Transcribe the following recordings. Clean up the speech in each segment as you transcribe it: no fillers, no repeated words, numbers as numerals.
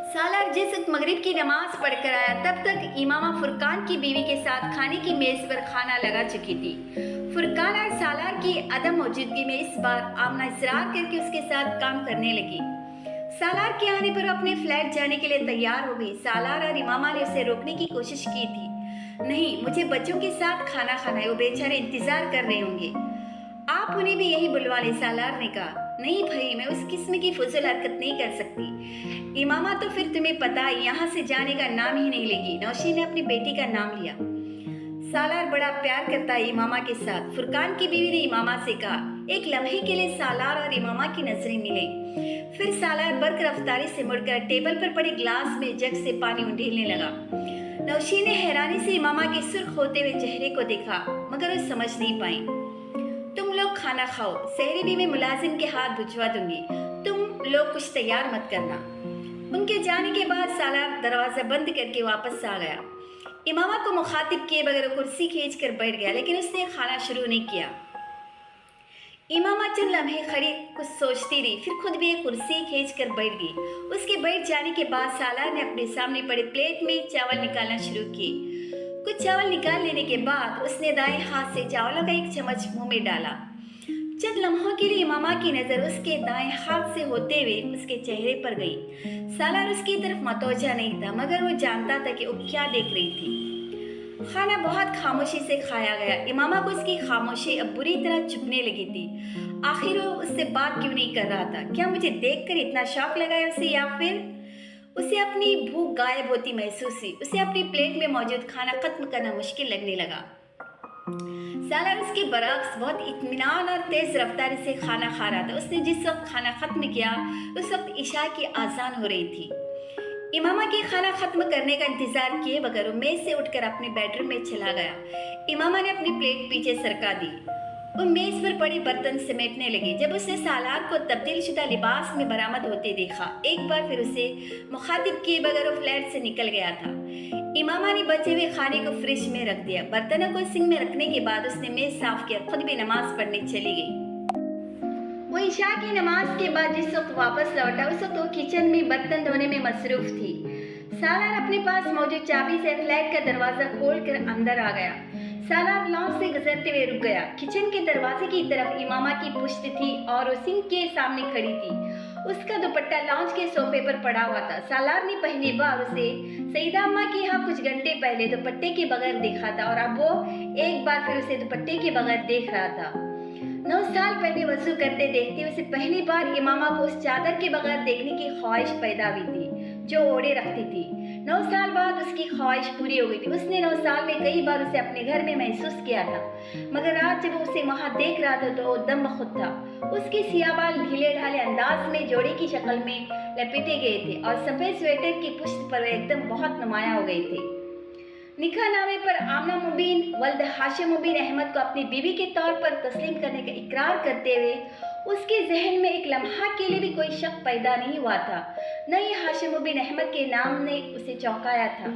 सालार जिस वक्त मगरिब की नमाज पढ़कर आया तब तक इमामा फुरकान की बीवी के साथ खाने की मेज पर खाना लगा चुकी थी। फुरकान और सालार की अदम मौजूदगी में इस बार आमना इसरार करके उसके साथ काम करने लगी। सालार के आने पर अपने फ्लैट जाने के लिए तैयार हो गई। सालार और इमामा ने उसे रोकने की कोशिश की थी। नहीं, मुझे बच्चों के साथ खाना खाना है, वो बेचारे इंतजार कर रहे होंगे। आप उन्हें भी यही बुलवा ले, सालार ने कहा। नहीं भाई, मैं उस किस्म की फजूल हरकत नहीं कर सकती। इमामा, तो फिर तुम्हें पता है यहाँ से जाने का नाम ही नहीं लेगी। नौशी ने अपनी बेटी का नाम लिया। सालार बड़ा प्यार करता है इमामा के साथ, फुरकान की बीवी ने इमामा से कहा। एक लम्हे के लिए सालार और इमामा की नजरें मिले। फिर सालार बर्क रफ्तारी से मुड़कर टेबल पर पड़े ग्लास में जग से पानी उंडेलने लगा। नौशी ने हैरानी से इमामा के सुर्ख होते हुए चेहरे को देखा, मगर वो समझ नहीं पाई। तुम लोग खाना खाओ, सहरी भी मैं मुलाजिम के हाथ भिजवा दूंगी। तुम लोग कुछ तैयार मत करना। उनके जाने के बाद सालार दरवाजा बंद करके वापस आ गया। इमामा को मुखातिब किए बगैर कुर्सी खींच कर बैठ गया, लेकिन उसने खाना शुरू नहीं किया। इमामा चंद लम्हे खड़ी कुछ सोचती रही, फिर खुद भी एक कुर्सी खींच कर बैठ गई। उसके बैठ जाने के बाद सालार ने अपने सामने पड़े प्लेट में चावल निकालना शुरू किए। कुछ चावल निकाल लेने के बाद उसने दाएं हाथ से चावलों का एक चम्मच मुंह में डाला। चंद लम्हों के लिए इमामा की नजर उसके दाएं हाथ से होते हुए उसके चेहरे पर गई। सालार उसकी तरफ मतवजा नहीं था, मगर वो जानता था कि वो क्या देख रही थी। खाना बहुत खामोशी से खाया गया। इमामा को उसकी खामोशी अब बुरी तरह चुभने लगी थी। आखिर वो उससे बात क्यों नहीं कर रहा था? क्या मुझे देखकर इतना शौक लगाया उसे, या फिर उसे अपनी भूख गायब होती महसूस हुई? उसे अपनी प्लेट में मौजूद खाना खत्म करना मुश्किल लगने लगा। सालार उसके बरक्स बहुत इत्मीनान और तेज रफ्तारी से खाना खा रहा था। उसने जिस वक्त खाना खत्म किया उस वक्त इशा की आजान हो रही थी। इमामा के खाना खत्म करने का इंतजार किए बगैर वो मेज से उठकर अपने बेडरूम में चला गया। इमामा ने अपनी प्लेट पीछे सरका दी। वो मेज पर पड़ी बर्तन समेटने लगी। जब उसने सालार को तब्दील शुदा लिबास में बरामद होते देखा, एक बार फिर उसे मुखातिब किए बगैर वो फ्लैट से निकल गया था। इमामा ने बचे हुए खाने को फ्रिज में रख दिया। बर्तनों को सिंक में रखने के बाद उसने मेज साफ किया, खुद भी नमाज पढ़ने चली गई। वो इशा की नमाज के बाद जिस वक्त वापस लौटा उस वक्त वो किचन में बर्तन धोने में मसरूफ थी। सालार अपने पास मौजूद चाबी से फ्लैट का दरवाजा खोलकर अंदर आ गया। सालार लॉन्च से गुजरते हुए रुक गया। किचन के दरवाजे की तरफ इमामा की पुश्त थी और वो सिंक के सामने खड़ी थी। उसका दुपट्टा लॉन्च के सोफे पर पड़ा हुआ था। सालार ने पहली बार उसे सईदा अम्मा के यहाँ कुछ घंटे पहले दुपट्टे के बगैर देखा था, और अब वो एक बार फिर उसे दुपट्टे के बगैर देख रहा था। 9 साल पहले वजू करते देखते उसे पहली बार इमामा को उस चादर के बगैर देखने की ख्वाहिश पैदा हुई थी जो ओढ़े रखती थी। 9 साल बाद उसकी ख्वाहिश पूरी हो गई थी। उसने 9 साल में कई बार उसे अपने घर में महसूस किया था, मगर आज जब उसे वहां देख रहा था तो वो दम बखुद था। उसके सियाह बाल ढीले ढाले अंदाज में जोड़े की शक्ल में लपेटे गए थे और सफेद स्वेटर की पुश्त पर एकदम बहुत नुमाया हो गए थे। निकाह नामे पर आमना मुबीन वल्द हाशिम मुबीन अहमद को अपनी बीवी के तौर पर तस्लीम करने का इकरार करते हुए उसके जहन में एक लम्हा के लिए भी कोई शक पैदा नहीं हुआ था। न ही हाशिम मुबीन अहमद के नाम ने उसे चौंकाया था।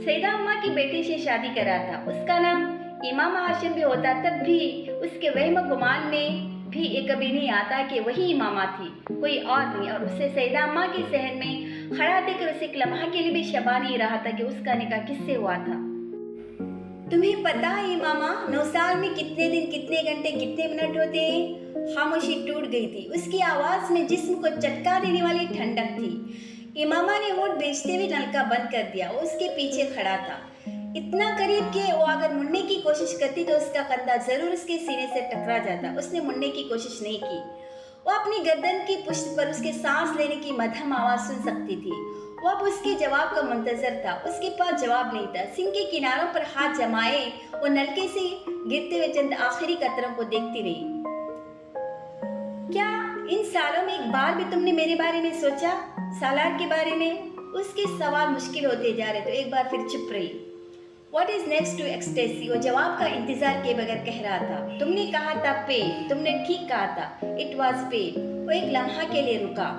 सईदा अम्मा की बेटी से शादी करा था। उसका नाम इमामा हाशिम भी होता तब भी उसके वहम गुमान में भी ये कभी नहीं आता कि वही इमामा थी, कोई और नहीं। और उसे सईदा अम्मा के सहन में खड़ा देखकर उसे एक लम्हा के लिए भी शबा नहीं रहा था कि उसका निकाह किससे हुआ था। तुम्हें पता है इमामा, 9 साल में कितने दिन, कितने घंटे, कितने मिनट होते हैं? खामोशी टूट गई थी। उसकी आवाज में जिस्म को चटका देने वाली ठंडक थी। इमामा ने होठ बेचते हुए नलका बंद कर दिया। वो उसके पीछे खड़ा था, इतना करीब कि वो अगर मुड़ने की कोशिश करती तो उसका कंधा जरूर उसके सीने से टकरा जाता। उसने मुड़ने की कोशिश नहीं की। वो अपनी गर्दन की पुश्त पर उसके सांस लेने की मध्यम आवाज सुन सकती थी। वो अब उसके जवाब का मुंतजर था। उसके पास जवाब नहीं था। सिंक के किनारों पर हाथ जमाए वो नलके से गिरते हुए चंद आखिरी कतरों को देखती रही। क्या इन सालों में एक बार भी तुमने मेरे बारे में सोचा, सालार के बारे में? उसके सवाल मुश्किल होते जा रहे तो एक बार फिर चुप रही। What is next to ecstasy? वो जवाब का इंतजार किए बगैर कह रहा था। तुमने कहा था पेन, तुमने ठीक कहा था। It was pain। वो एक लम्हा के लिए रुका।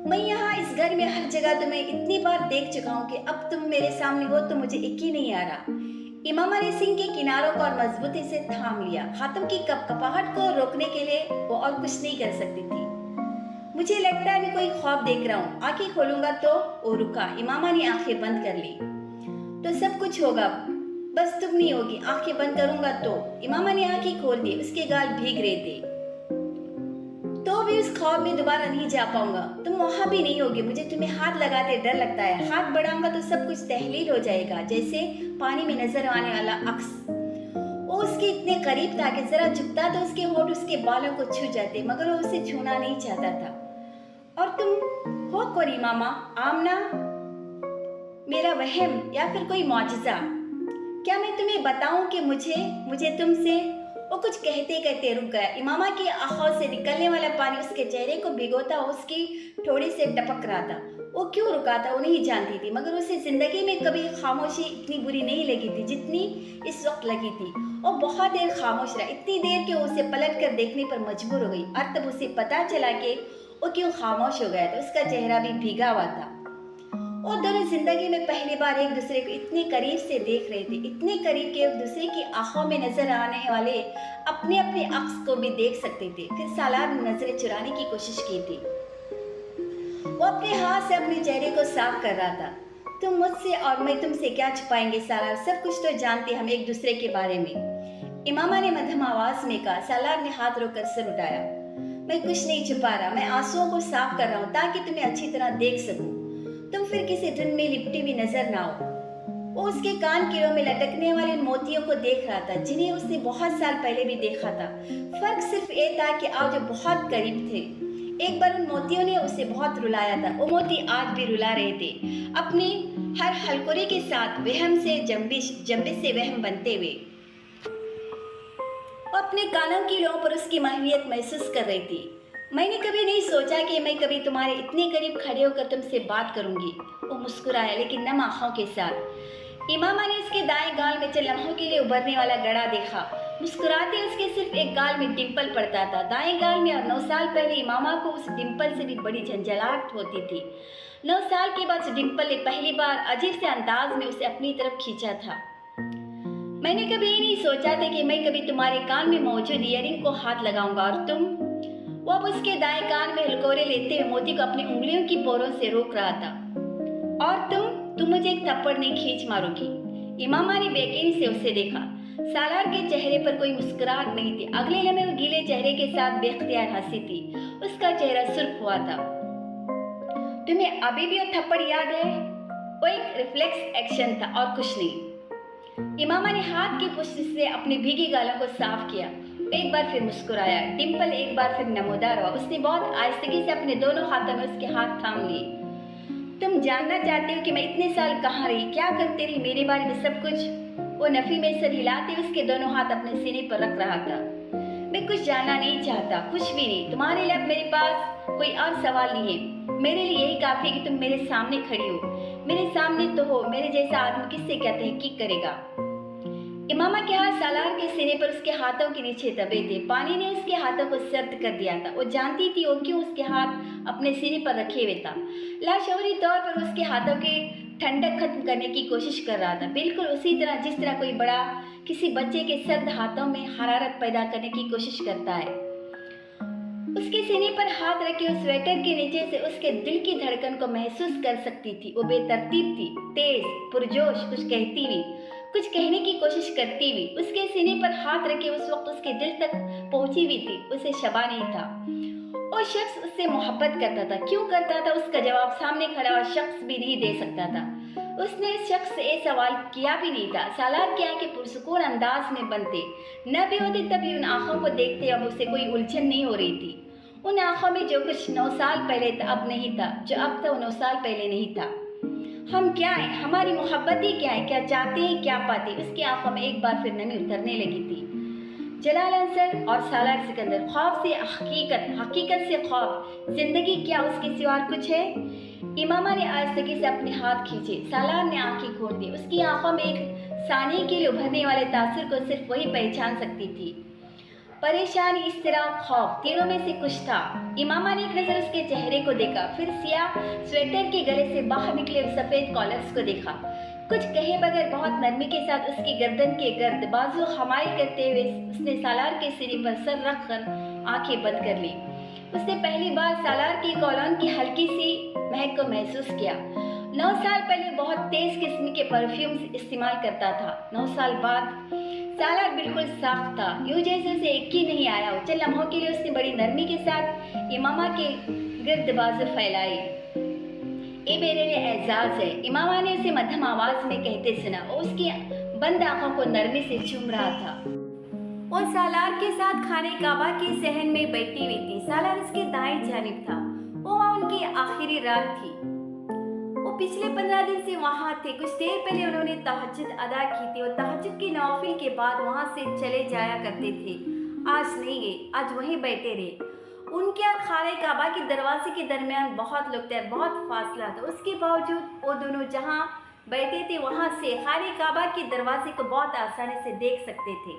मैं यहाँ इस घर में हर जगह तुम्हें इतनी बार देख चुका हूँ कि अब तुम मेरे सामने हो तो मुझे एक ही नहीं आ रहा। इमामा ने सिंह के किनारों को और मजबूती से थाम लिया। हाथों की कपकपाहट को रोकने के लिए वो और कुछ नहीं कर सकती थी। मुझे लगता है मैं कोई ख्वाब देख रहा हूँ। आंखें खोलूंगा तो वो रुका। इमामा ने आंखें बंद कर ली। तो सब कुछ होगा, बस तुम नहीं होगी। आंखें बंद करूंगा तो। इमामा ने आंखें खोल दी। उसके गाल भीग रहे थे। तो भी उस ख्वाब में दोबारा नहीं जा पाऊंगा। तुम वहां भी नहीं होगी। मुझे तुम्हें हाथ लगाते डर लगता है। हाथ बढ़ाऊंगा तो सब कुछ तहलील हो जाएगा, जैसे पानी में नजर आने वाला अक्स। वो उसके इतने करीब था कि जरा झुकता तो उसके होंठ उसके बालों को छू जाते, मगर वो उसे छूना नहीं चाहता था। और तुम हो कौन इमामा? आमना? मेरा वहम या फिर कोई मौजज़ा? क्या मैं तुम्हें बताऊं कि मुझे तुमसे? वो कुछ कहते कहते रुक गया। इमामा की आंखों से निकलने वाला पानी उसके चेहरे को भिगोता उसकी ठोड़ी से टपक रहा था। वो क्यों रुका था वो नहीं जानती थी, मगर उसे जिंदगी में कभी खामोशी इतनी बुरी नहीं लगी थी जितनी इस वक्त लगी थी। वो बहुत देर खामोश रहा, इतनी देर कि उसे पलट कर देखने पर मजबूर हो गई। और तब उसे पता चला कि वो क्यों खामोश हो गया था। उसका चेहरा भी भीगा हुआ था। वो दोनों जिंदगी में पहली बार एक दूसरे को इतने करीब से देख रहे थे, इतने करीब कि एक दूसरे की आंखों में नजर आने वाले अपने अपने अक्स को भी देख सकते थे। फिर सालार ने नजरें चुराने की कोशिश की थी। वो अपने हाथ से अपने चेहरे को साफ कर रहा था। तुम मुझसे और मैं तुमसे क्या छुपाएंगे सालार? सब कुछ तो जानते हम एक दूसरे के बारे में। इमामा ने मध्यम आवाज में कहा। सालार ने हाथ रोककर सर उठाया। मैं कुछ नहीं छुपा रहा, मैं आंसुओं को साफ कर रहा हूँ ताकि तुम्हें अच्छी तरह देख सकूं। तुम फिर किसी धुन में लिपटी हुई नजर ना हो। वो उसके कान कीड़ों में लटकने वाले मोतियों को देख रहा था, जिन्हें उसने बहुत साल पहले भी देखा था। फर्क सिर्फ ये था कि आज वो बहुत करीब थे। एक बार उन मोतियों ने उसे बहुत रुलाया था। वो मोती आज भी रुला रहे थे, अपनी हर हलकोरे के साथ वहम से जंबिश से वहम बनते हुए। वो अपने कानों की लौ पर उसकी माहियत महसूस कर रही थी। मैंने कभी नहीं सोचा कि मैं कभी तुम्हारे इतने करीब खड़े होकर तुमसे बात करूंगी। वो मुस्कुराया, लेकिन नम आंखों के साथ। इमामा ने उसके दाएं गाल में चल लम्हों के लिए उभरने वाला गड़ा देखा। मुस्कुराते उसके सिर्फ एक गाल में डिंपल पड़ता था, दाएं गाल में। और 9 साल पहले इमामा को उस डिंपल से भी बड़ी झंझलाहट होती थी। 9 साल के बाद डिंपल ने पहली बार अजीब से अंदाज में उसे अपनी तरफ खींचा था। मैंने कभी नहीं सोचा था कि मैं कभी तुम्हारे कान में मौजूद ईयरिंग को हाथ लगाऊंगा। और तुम? वो अब उसके दाएं कान में हलकोरे लेते हुए मोती को अपनी उंगलियों की पोरों से रोक रहा था। और तुम मुझे एक थप्पड़ नहीं खींच मारोगी? इमामा ने बेचैनी से उसे देखा। सालार के चेहरे पर कोई मुस्कुराहट नहीं थी। अगले लम्हे वो गीले चेहरे के साथ बेख्तियार हंसी थी। उसका चेहरा सुर्ख हुआ था। तुम्हें अभी भी वो थप्पड़ याद है? वो एक रिफ्लेक्स एक्शन था और कुछ नहीं। इमामा ने हाथ की पुष्टि से अपने भीगी गालों को साफ किया। एक बार फिर मुस्कुराया। डिंपल एक बार फिर नमोदार हुआ। उसने बहुत आहिस्तगी से अपने दोनों हाथों में उसके हाथ थाम लिए। तुम जानना चाहते हो कि मैं इतने साल कहाँ रही, क्या करती रही, मेरे बारे में सब कुछ? वो नफी में सर हिलाते उसके दोनों हाथ अपने सीने पर रख रहा था। मैं कुछ जानना नहीं चाहता, कुछ भी नहीं। तुम्हारे लिए अब मेरे पास कोई और सवाल नहीं है। मेरे लिए यही काफी है कि तुम मेरे सामने खड़ी हो। मेरे सामने तो हो। मेरे जैसा आदमी किससे क्या तहकीक करेगा? इमामा के हाथ सालार के सीने पर उसके हाथों के नीचे दबे थे। पानी ने उसके हाथों को सर्द कर दिया था। वो जानती थी वो क्यों उसके हाथ अपने सीने पर रखे हुए था। लाशौरी तौर पर उसके हाथों की ठंडक खत्म करने की कोशिश कर रहा था, बिल्कुल उसी तरह जिस तरह कोई बड़ा किसी बच्चे के सर्द हाथों में हरारत पैदा करने की कोशिश करता है। उसके सीने पर हाथ रखे उस स्वेटर के नीचे से उसके दिल की धड़कन को महसूस कर सकती थी। वो बेतरतीब थी, तेज, पुरजोश, कुछ कहती हुई, कुछ कहने की कोशिश करती हुई। उसके सीने पर हाथ रखे उस वक्त उसके दिल तक पहुंची हुई थी। उसे शबा नहीं था। वो शख्स उससे मोहब्बत करता था। क्यों करता था? उसका जवाब सामने खड़ा हुआ शख्स भी नहीं दे सकता था। उसने इस शख्स से ये सवाल किया भी नहीं था। सालार की आंखें पुरसुकून अंदाज में बनते न भी होती, तभी उन आंखों को देखते अब उसे कोई उलझन नहीं हो रही थी। उन आंखों में जो कुछ 9 साल पहले था अब नहीं था, जो अब था वो 9 साल पहले नहीं था। हम क्या हैं? हमारी मोहब्बत ही क्या है? क्या चाहते हैं, क्या पाते? उसकी आंखों में एक बार फिर नमी उतरने लगी थी। जलाल अंसर और सालार सिकंदर, ख्वाब से हकीकत, हकीकत से ख्वाब, जिंदगी क्या उसके सिवा कुछ है? इमामा ने आहिस्तगी से अपने हाथ खींचे। सालार ने आंखें खोल दी। उसकी आंखों में एक सानी के लिए उभरने वाले तासुर को सिर्फ वही पहचान सकती थी। परेशानी, इस्तिराब, खौफ, तीनों में से कुछ था। इमामा ने एक नजर उसके चेहरे को देखा, फिर सियाह स्वेटर के गले से बाहर निकले सफेद कॉलर्स को देखा। कुछ कहे बगैर बहुत नरमी के साथ उसकी गर्दन के गर्द बाजू हमायल करते हुए उसने सालार के सीने पर सर रख कर आंखें बंद कर ली। اس نے پہلی بار سالار کی کولون کی ہلکی سی مہک کو محسوس کیا۔ 9 سال پہلے بہت تیز قسم کے پرفیوم استعمال کرتا تھا۔ 9 سال بعد سالار بالکل صاف تھا، یوں جیسے اسے ایک ہی نہیں آیا ہو۔ چند لمحوں کے لیے اس نے بڑی نرمی کے ساتھ امامہ کے گرد بازو پھیلائے۔ یہ میرے لیے اعزاز ہے، امامہ نے اسے مدھم آواز میں کہتے سنا۔ وہ اس کی بند آنکھوں کو نرمی سے چوم رہا تھا۔ وہ سالار کے ساتھ خانہ کعبہ کے صحن میں بیٹھی ہوئی تھی۔ سالار اس کے دائیں جانب تھا۔ وہ وہاں ان کی آخری رات تھی۔ وہ پچھلے 15 دن سے وہاں تھے۔ کچھ دیر پہلے انہوں نے تہجد ادا کی تھی اور تہجد کے نوافل کے بعد وہاں سے چلے جایا کرتے تھے۔ آج نہیں گئے، آج وہیں بیٹھے رہے۔ ان کے اور خانہ کعبہ کے دروازے کے درمیان بہت لوگ تھے، بہت فاصلہ تھا۔ اس کے باوجود وہ دونوں جہاں بیٹھے تھے وہاں سے خانہ کعبہ کے دروازے کو بہت آسانی سے دیکھ سکتے تھے۔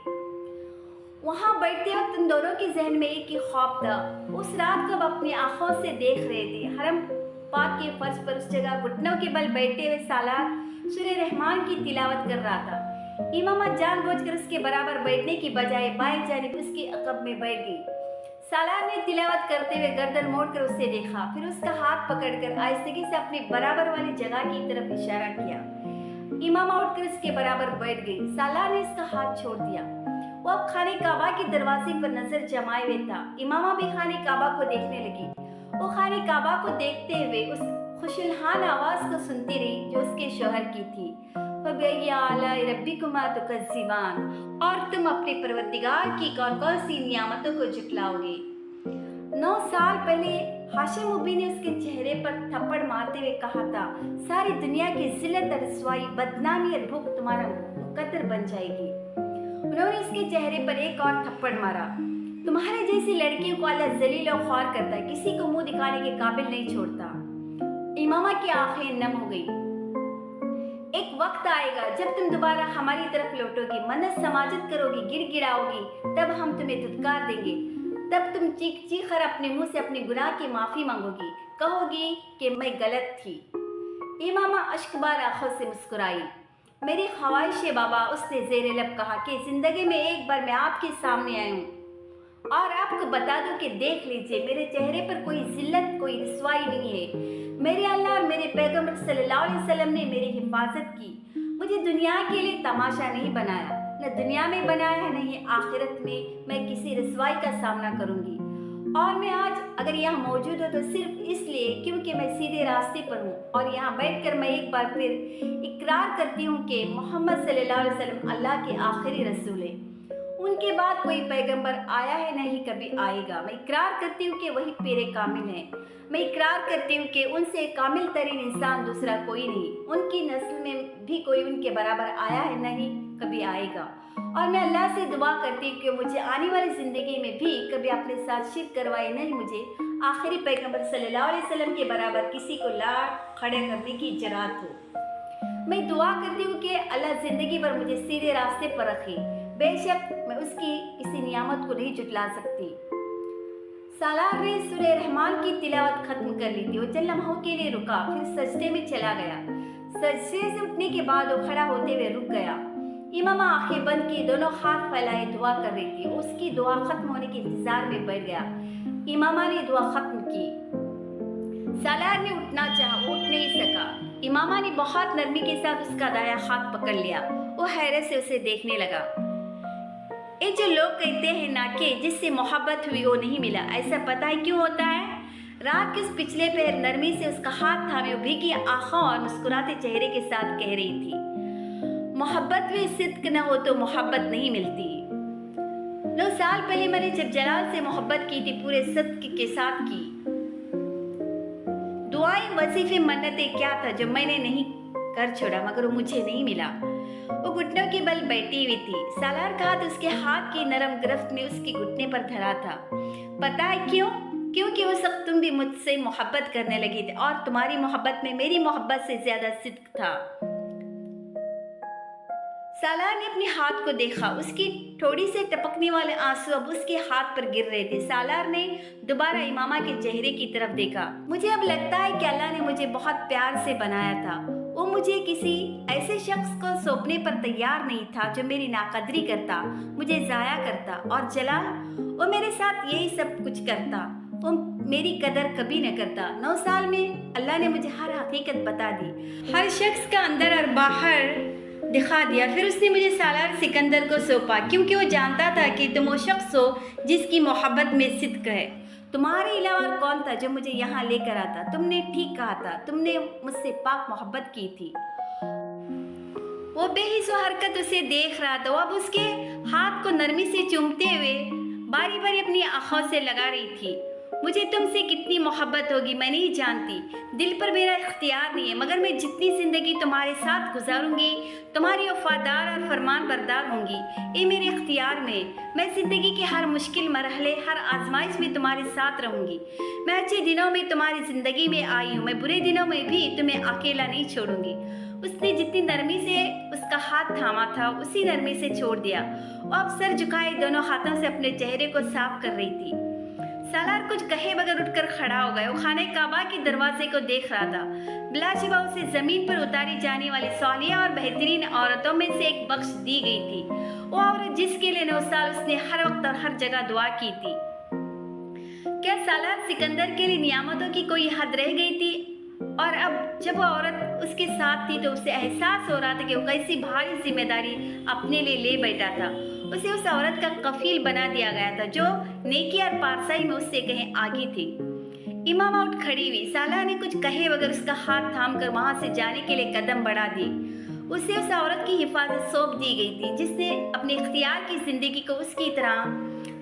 وہاں بیٹھتے وقت ان دونوں کے ذہن میں ایک ہی خواب تھا۔ اس رات کو اب اپنی آنکھوں سے دیکھ رہے تھے۔ حرم پاک کے فرش پر اس جگہ گھٹنوں کے بل بیٹھے ہوئے سالار سورہ رحمان کی تلاوت کر رہا تھا۔ امامہ جان بوجھ کر اس کے برابر بیٹھنے کی بجائے بائیں جانب اس کے عقب میں بیٹھ گئی۔ سالار نے تلاوت کرتے ہوئے گردن موڑ کر اسے دیکھا، پھر اس کا ہاتھ پکڑ کر آہستگی سے اپنی برابر والی جگہ کی طرف اشارہ کیا۔ امامہ اٹھ کر اس کے برابر بیٹھ گئی۔ سالار نے اس کا ہاتھ چھوڑ دیا۔ وہ اب خانہ کعبہ کے دروازے پر نظر جمائے ہوئے تھا۔ امامہ بھی خانہ کعبہ کو دیکھنے لگی۔ وہ خانہ کعبہ کو دیکھتے ہوئے اس خوشالحان آواز کو سنتی رہی جو اس کے شوہر کی تھی، فَبِأَيِّ آلَاءِ رَبِّكُمَا تُكَذِّبَانِ، اور تم اپنے پروردگار کی کون کون سی نعمتوں کو جھٹلاؤ گے۔ 9 سال پہلے ہاشم ابی نے اس کے چہرے پر تھپڑ مارتے ہوئے کہا تھا، ساری دنیا کی ذلت اور رسوائی، بدنامی اور بھوک تمہارا مقدر بن جائے گی۔ انہوں نے اس کے چہرے پر ایک اور تھپڑ مارا۔ تمہارے جیسی لڑکیوں کو اللہ ذلیل و خوار کرتا ہے، کسی کو منہ دکھانے کے قابل نہیں چھوڑتا۔ امامہ کی آنکھیں نم ہو گئی۔ ایک وقت آئے گا جب تم دوبارہ ہماری طرف لوٹو گی، منت سماجت کرو گی، گڑ گڑاؤ گی، تب ہم تمہیں دھتکار دیں گے۔ تب تم چیخ چیخ کر اپنے منہ سے اپنے گناہ کی معافی مانگو گی، کہو گی کہ میں غلط تھی۔ امامہ اشک بار آنکھوں سے مسکرائی۔ میری خواہش ہے بابا، اس نے زیر لب کہا، کہ زندگی میں ایک بار میں آپ کے سامنے آئی ہوں اور آپ کو بتا دوں کہ دیکھ لیجئے میرے چہرے پر کوئی ذلت، کوئی رسوائی نہیں ہے۔ میرے اللہ اور میرے پیغمبر صلی اللہ علیہ وسلم نے میری حفاظت کی، مجھے دنیا کے لیے تماشا نہیں بنایا، نہ دنیا میں بنایا ہے، نہیں آخرت میں میں کسی رسوائی کا سامنا کروں گی۔ اور میں آج اگر یہاں موجود ہوں تو صرف اس لیے کیونکہ میں سیدھے راستے پر ہوں، اور یہاں بیٹھ کر میں ایک بار پھر اقرار کرتی ہوں کہ محمد صلی اللہ علیہ وسلم اللہ کے آخری رسول ہیں۔ ان کے بعد کوئی پیغمبر آیا ہے، نہیں کبھی آئے گا۔ میں اقرار کرتی ہوں کہ وہی پیر کامل ہیں۔ میں اقرار کرتی ہوں کہ ان سے کامل ترین انسان دوسرا کوئی نہیں، ان کی نسل میں بھی کوئی ان کے برابر آیا ہے، نہیں کبھی آئے گا۔ اور میں اللہ سے دعا کرتی ہوں کہ مجھے آنے والی زندگی میں بھی کبھی اپنے ساتھ شرک کروائے، نہیں مجھے آخری پیغمبر صلی اللہ علیہ وسلم کے برابر کسی کو لاڑ کھڑے کرنے کی جرات ہو۔ میں دعا کرتی ہوں کہ اللہ زندگی بھر مجھے سیدھے راستے پر رکھے۔ بے شک میں اس کی کسی نعمت کو نہیں جھٹلا سکتی۔ سالار نے سورہ رحمان کی تلاوت ختم کر لی تھی۔ وہ چند لمحوں کے لیے رکا، پھر سجدے میں چلا گیا۔ سجدے سے اٹھنے کے بعد وہ کھڑا ہوتے ہوئے رک گیا۔ امامہ آنکھیں بند کی دونوں ہاتھ پھیلائے دعا کر رہی تھی۔ اس کی دعا ختم ہونے کے انتظار میں بیٹھ گیا۔ امامہ نے دعا ختم کی۔ سالار نے اٹھنا چاہا، وہ اٹھ نہیں سکا۔ امامہ نے بہت نرمی کے ساتھ اس کا دایاں ہاتھ پکڑ لیا۔ وہ حیرت سے اسے دیکھنے لگا۔ یہ جو لوگ کہتے ہیں نا کہ جس سے محبت ہوئی وہ نہیں ملا، ایسا پتہ ہے کیوں ہوتا ہے؟ رات کے اس پچھلے پہر نرمی سے اس کا ہاتھ تھامے وہ بھیگی آنکھوں اور مسکراتے چہرے کے ساتھ کہہ رہی تھی، محبت میں صدق نہ ہو تو محبت نہیں ملتی۔ 9 سال پہلے میں نے جب جلال سے محبت کی تھی، پورے صدق کے ساتھ کی۔ دعائیں، وظیفے، منتیں کیا تھا جو میں نے نہیں کر چھوڑا، مگر وہ مجھے نہیں ملا۔ وہ گھٹنوں کے بل بیٹھی ہوئی تھی۔ سالار کا ہاتھ اس کے ہاتھ کی نرم گرفت میں اس کے گھٹنے پر دھرا تھا۔ پتہ ہے کیوں؟ کیونکہ اس وقت تم بھی مجھ سے محبت کرنے لگی تھی، اور تمہاری محبت میں میری محبت سے زیادہ صدق تھا۔ سالار نے اپنے ہاتھ کو دیکھا۔ اس کی تھوڑی سے ٹپکنے والے آنسو اب اس کے ہاتھ پر گر رہے تھے۔ سالار نے دوبارہ امامہ کے چہرے کی طرف دیکھا۔ مجھے اب لگتا ہے کہ اللہ نے مجھے بہت پیار سے بنایا تھا۔ وہ مجھے کسی ایسے شخص کو سونپنے پر تیار نہیں تھا جو میری ناقدری کرتا، مجھے ضائع کرتا، اور جلال وہ میرے ساتھ یہی سب کچھ کرتا۔ وہ میری قدر کبھی نہ کرتا۔ 9 سال میں اللہ نے مجھے ہر حقیقت بتا دی، ہر شخص کا اندر اور باہر دکھا دیا۔ پھر اس نے مجھے سالار سکندر کو سونپا، کیونکہ وہ جانتا تھا کہ تم وہ شخص ہو جس کی محبت میں صدق ہے۔ تمہارے علاوہ اور کون تھا جو مجھے یہاں لے کر آتا؟ تم نے ٹھیک کہا تھا، تم نے مجھ سے پاک محبت کی تھی۔ وہ بے حس و حرکت اسے دیکھ رہا تھا، وہ اب اس کے ہاتھ کو نرمی سے چومتے ہوئے باری باری اپنی آنکھوں سے لگا رہی تھی۔ مجھے تم سے کتنی محبت ہوگی میں نہیں جانتی، دل پر میرا اختیار نہیں ہے، مگر میں جتنی زندگی تمہارے ساتھ گزاروں گی تمہاری وفادار اور فرمان بردار ہوں گی۔ یہ میرے اختیار میں زندگی کے ہر مشکل مرحلے، ہر آزمائش میں تمہارے ساتھ رہوں گی۔ میں اچھے دنوں میں تمہاری زندگی میں آئی ہوں، میں برے دنوں میں بھی تمہیں اکیلا نہیں چھوڑوں گی۔ اس نے جتنی نرمی سے اس کا ہاتھ تھاما تھا اسی نرمی سے چھوڑ دیا۔ وہ اب سر جھکائے دونوں ہاتھوں سے اپنے چہرے کو صاف کر رہی تھی۔ سالار کچھ کہے بغیر اٹھ کر کھڑا ہو گیا۔ وہ خانہ کعبہ کے دروازے کو دیکھ رہا تھا۔ بلا شبہ اسے زمین پر اتاری جانے والی صالحہ اور بہترین عورتوں میں سے ایک بخش دی گئی تھی، وہ عورت جس کے لیے 9 سال اس نے ہر وقت اور ہر جگہ دعا کی تھی۔ کیا سالار سکندر کے لیے نعمتوں کی کوئی حد رہ گئی تھی؟ اور اب جب وہ عورت اس کے ساتھ تھی تو اسے احساس ہو رہا تھا کہ وہ کیسی بھاری ذمہ داری اپنے لیے لے بیٹھا تھا۔ اسے اس عورت کا کفیل بنا دیا گیا تھا جو نیکی اور پارسائی میں اس سے کہیں آگے تھی۔ امامہ اٹھ کھڑی ہوئی، سالار نے کچھ کہے بغیر اس کا ہاتھ تھام کر وہاں سے جانے کے لیے قدم بڑھا دی۔ اسے اس عورت کی حفاظت سونپ دی گئی تھی جس نے اپنے اختیار کی زندگی کو اس کی طرح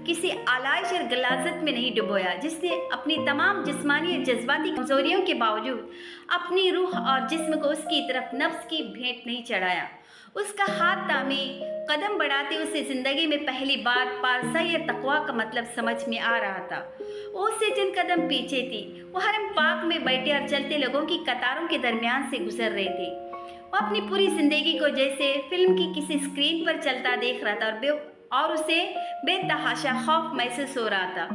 کسی آلائش اور غلاظت میں نہیں ڈبویا، جس نے اپنی تمام جسمانی اور جذباتی کمزوریوں کے باوجود اپنی روح اور جسم کو اس کی طرف نفس کی بھیٹ نہیں چڑھایا۔ اس کا ہاتھ تھامے قدم بڑھاتے اسے زندگی میں پہلی بار پارسائی اور تقویٰ کا مطلب سمجھ میں آ رہا تھا۔ وہ اس سے چند قدم پیچھے تھی، وہ حرم پاک میں بیٹھے اور چلتے لوگوں کی قطاروں کے درمیان سے گزر رہے تھے۔ وہ اپنی پوری زندگی کو جیسے فلم کی کسی اسکرین پر چلتا دیکھ رہا تھا اور اسے بے تحاشا خوف محسوس ہو رہا تھا۔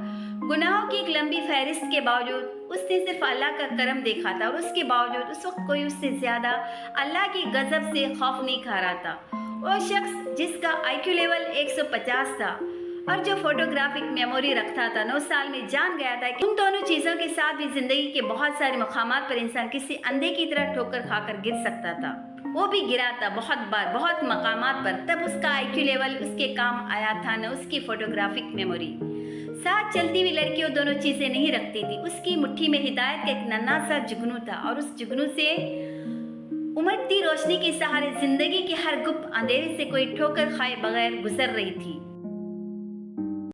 گناہوں کی ایک لمبی فہرست کے باوجود اس نے صرف اللہ کا کرم دیکھا تھا، اور اس کے باوجود اس وقت کوئی اس سے زیادہ اللہ کی غضب سے خوف نہیں کھا رہا تھا۔ وہ شخص جس کا IQ لیول 150 تھا اور جو فوٹوگرافک میموری رکھتا تھا، 9 سال میں جان گیا تھا کہ ان دونوں چیزوں کے ساتھ بھی زندگی کے بہت سارے مقامات پر انسان کسی اندھے کی طرح ٹھوکر کھا کر گر سکتا تھا۔ وہ بھی گرا تھا بہت بار، بہت مقامات پر۔ تب اس کا IQ لیول اس کے کام آیا تھا، نہ اس کی فوٹوگرافک میموری۔ ساتھ چلتی ہوئی لڑکی وہ دونوں چیزیں نہیں رکھتی تھی۔ اس کی مٹھی میں ہدایت کا ایک ننھا سا جگنو تھا، اور اس جگنو سے امڑتی روشنی کے سہارے زندگی کے ہر گپ اندھیرے سے کوئی ٹھوکر کھائے بغیر گزر رہی تھی۔